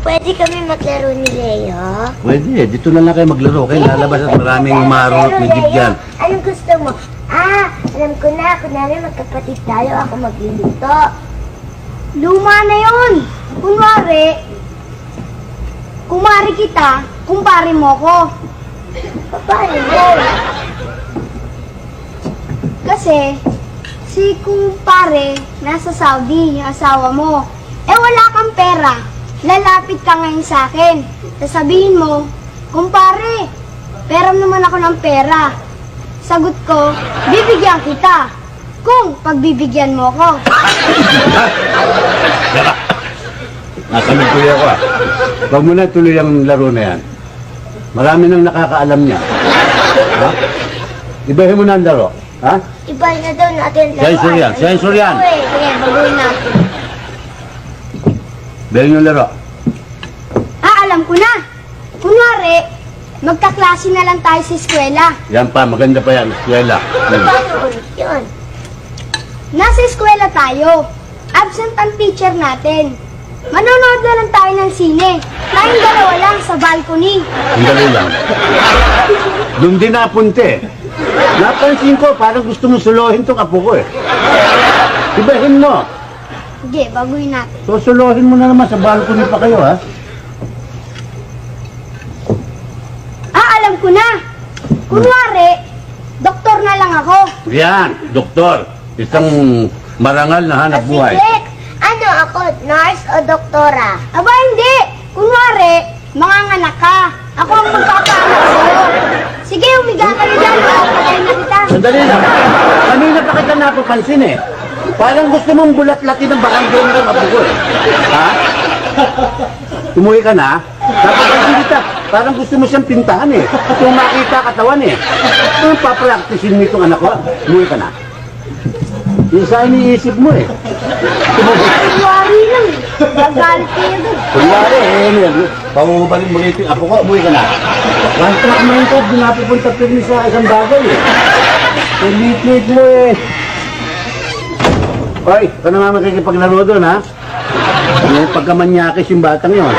pwede kami maglaro ni Leo? Pwede, dito na lang kayo maglaro. Kayo lalabas at maraming marunot ni Jeep dyan. Anong gusto mo? Alam ko na. Kunwari magkapatid tayo. Ako magluluto. Luma na yun. Kumari kita, kumpare mo ko. Paano mo? Kasi, si kumpare nasa Saudi, yung asawa mo. Eh wala kang pera. Lalapit ka ngayon sa akin. Sasabihin mo, kumpare, pera naman ako ng pera. Sagot ko, bibigyan kita. Kung pagbibigyan mo ko. Nasa tuloy ako ah. Huwag mo na tuloy ang laro na yan. Marami nang nakakaalam niya. Ha? Ibahin mo na ang laro. Ha? Iba na daw natin laruan. Sensor yan, sensor yan. Sige, baguhin natin. Bahin yung laro. Alam ko na. Kunwari, magkaklase na lang tayo sa eskwela. Yan pa, maganda pa yan. Eskwela. Paano ulit yun? Nasa eskwela tayo. Absent ang teacher natin. Manonood na lang tayo ng sine. Tayong dalawa lang sa balcony. Ang dali lang. Doon din napunte. Napansin ko, parang gusto mo suluhin tong apo ko eh. Ibahin mo. Sige, baguhin natin. Susuluhin mo na naman sa balcony pa kayo ha. Alam ko na. Kunwari, doktor na lang ako. Yan, doktor. Isang marangal na hanap buhay. Sige, ano ako? Nurse o doktora? Aba, hindi. Kunwari, manganganak ka. Ako ang magpapaanak sa'yo. Sige, umiga ka na dyan. Patayin na kita. Sandali lang. Kanina pa kita napapansin eh. Parang gusto mong bulat-latin ng barangay ng apo ko eh. Ha? Tumuwi ka na? Napapansin kita. Parang gusto mo siyang pintahan eh. Kung makita katawan eh. Kung papracticein mo itong anak ko, tumuwi ka na. Isa iniisip mo eh. Kunwari lang. Gagalit kayo doon. Kunyari eh, pangungubalik mo rito yung apo ko, umuwi ka na. One track mo ito, di napupunta pirmi sa isang bagay eh. Lit-lit mo eh. Hoy, ka na nga makikipaglaro doon ha. May pagkamanyakis yung batang yun.